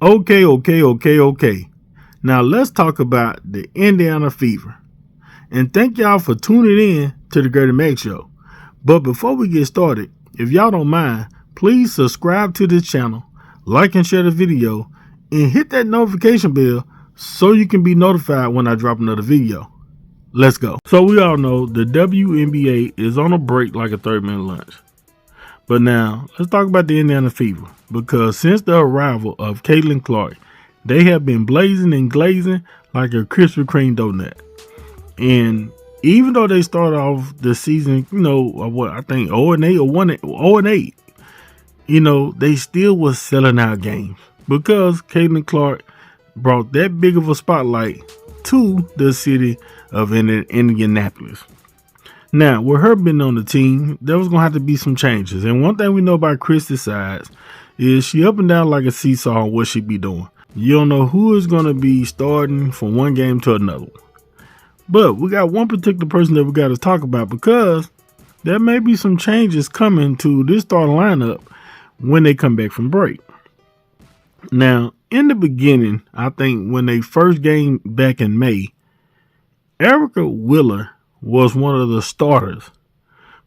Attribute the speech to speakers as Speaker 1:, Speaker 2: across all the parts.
Speaker 1: Okay. Now let's talk about the Indiana Fever. And thank y'all for tuning in to the Grady Mac Show. But before we get started, if y'all don't mind, please subscribe to this channel, like and share the video, and hit that notification bell so you can be notified when I drop another video. Let's go. So we all know the WNBA is on a break like a 30-minute lunch. But now, let's talk about the Indiana Fever, because since the arrival of Caitlinclark, they have been blazing and glazing like a Krispy Kreme donut. And even though they started off the season, I think 0-8 or 0-8, they still was selling out games because Caitlinclark brought that big of a spotlight to the city of Indianapolis. Now, with her being on the team, there was going to have to be some changes. And one thing we know about christiesides is she up and down like a seesaw on what she be doing. You don't know who is going to be starting from one game to another. But we got one particular person that we got to talk about, because there may be some changes coming to this starting lineup when they come back from break. Now, in the beginning, I think when they first game back in May, Erica Wheeler was one of the starters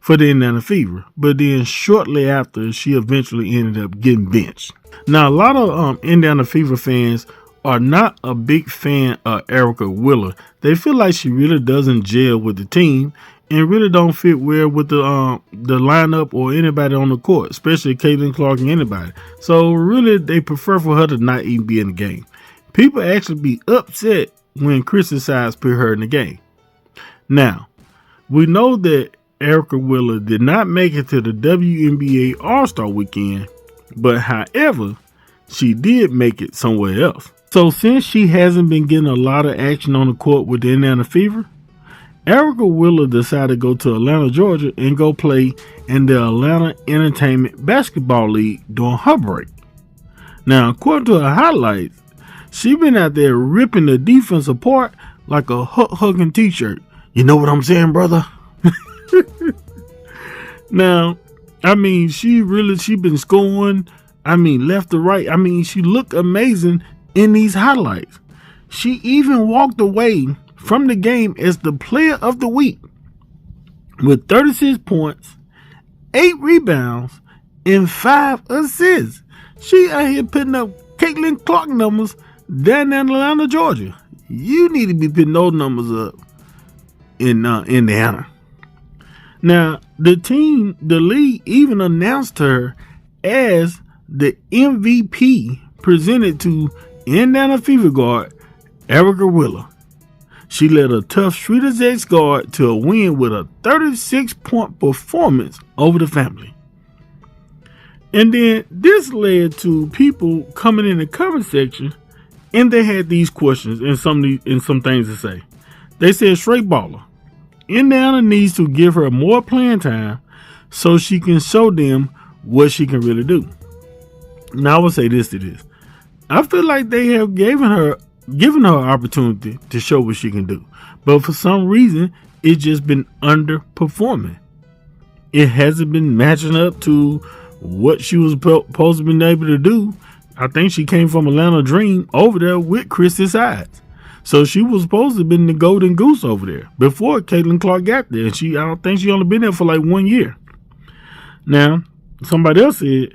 Speaker 1: for the Indiana Fever, but then shortly after, she eventually ended up getting benched. Now, a lot of Indiana Fever fans are not a big fan of Erica Wheeler. They feel like she really doesn't gel with the team and really don't fit well with the lineup or anybody on the court, especially Caitlinclark and anybody. So really, they prefer for her to not even be in the game. People actually be upset when christiesides put her in the game. Now, we know that Erica Wheeler did not make it to the WNBA All-Star Weekend, but however, she did make it somewhere else. So since she hasn't been getting a lot of action on the court with the Indiana Fever, Erica Wheeler decided to go to Atlanta, Georgia, and go play in the Atlanta Entertainment Basketball League during her break. Now, according to her highlights, she been out there ripping the defense apart like a hugging t-shirt. You know what I'm saying, brother? Now, she been scoring, left to right. She looked amazing in these highlights. She even walked away from the game as the player of the week with 36 points, 8 rebounds, and 5 assists. She out here putting up Caitlinclark numbers down in Atlanta, Georgia. You need to be putting those numbers up in Indiana. Now, the league even announced her as the MVP, presented to Indiana Fever guard Erica Wheeler. She led a tough Streeters guard to a win with a 36-point performance over the family. And then this led to people coming in the comment section, and they had these questions and some things to say. They said, straight baller, Indiana needs to give her more playing time so she can show them what she can really do. Now I will say this to this. I feel like they have given her an opportunity to show what she can do. But for some reason, it's just been underperforming. It hasn't been matching up to what she was supposed to be able to do. I think she came from Atlanta Dream over there with christiesides. So she was supposed to have been the golden goose over there before Caitlinclark got there. I don't think she only been there for like 1 year. Now, somebody else said,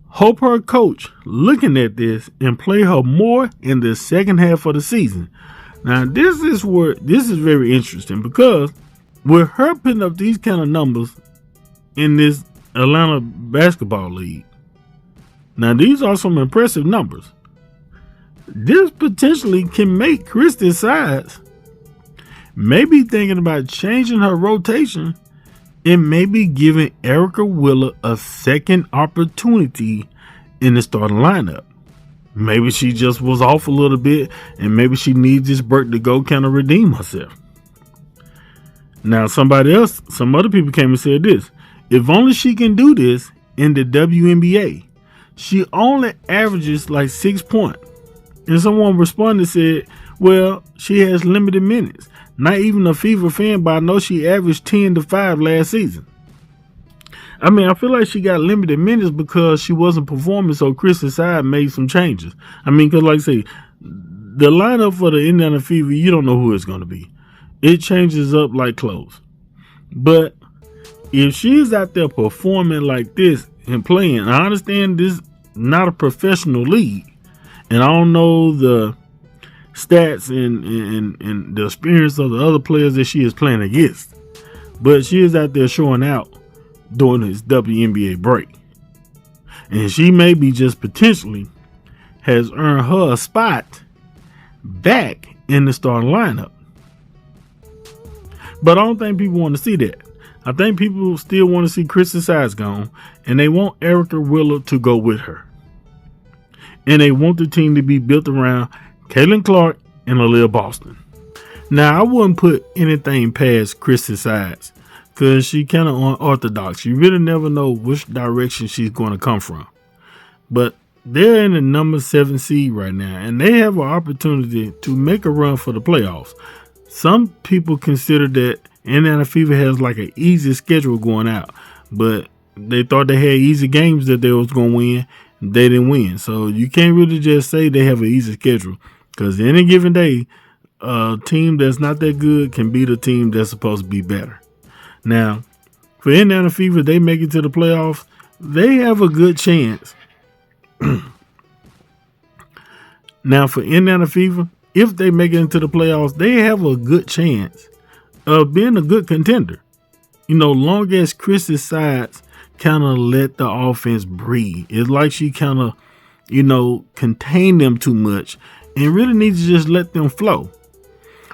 Speaker 1: hope her coach looking at this and play her more in the second half of the season. Now, this is very interesting, because with her putting up these kind of numbers in this Atlanta basketball league, now these are some impressive numbers. This potentially can make christiesides maybe thinking about changing her rotation and maybe giving Erica Wheeler a second opportunity in the starting lineup. Maybe she just was off a little bit, and maybe she needs this break to go kind of redeem herself. Now, some other people came and said this. If only she can do this in the WNBA. She only averages like 6 points. And someone responded and said, well, she has limited minutes. Not even a Fever fan, but I know she averaged 10 to 5 last season. I mean, I feel like she got limited minutes because she wasn't performing, so Christiesides made some changes. I mean, because like I say, the lineup for the Indiana Fever, you don't know who it's going to be. It changes up like clothes. But if she's out there performing like this and playing, I understand this not a professional league, and I don't know the stats and the experience of the other players that she is playing against, but she is out there showing out during this WNBA break, and she maybe just potentially has earned her a spot back in the starting lineup. But I don't think people want to see that. I think people still want to see Christiesides gone, and they want Erica Wheeler to go with her. And they want the team to be built around Caitlinclark and Aaliyah Boston. Now, I wouldn't put anything past Christiesides because she kind of unorthodox. You really never know which direction she's going to come from. But they're in the number 7 seed right now, and they have an opportunity to make a run for the playoffs. Some people consider that Indiana Fever has like an easy schedule going out, but they thought they had easy games that they was going to win. They didn't win. So you can't really just say they have an easy schedule, because any given day, a team that's not that good can beat a team that's supposed to be better. Now, for Indiana Fever, they make it to the playoffs. They have a good chance. Now, for Indiana Fever, if they make it into the playoffs, they have a good chance of being a good contender. You know, long as Christiesides kind of let the offense breathe. It's like she kind of, contain them too much and really needs to just let them flow.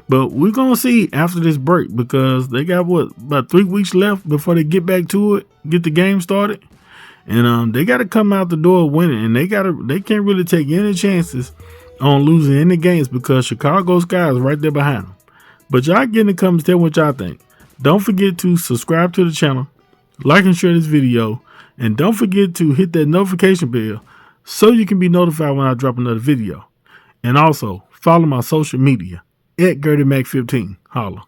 Speaker 1: But we're going to see after this break, because they got about 3 weeks left before they get back to it, get the game started. And they got to come out the door winning, and they can't really take any chances on losing any games because Chicago Sky is right there behind them. But y'all get in the comments, tell what y'all think. Don't forget to subscribe to the channel, like and share this video, and don't forget to hit that notification bell so you can be notified when I drop another video. And also follow my social media at GertieMac15. Holla.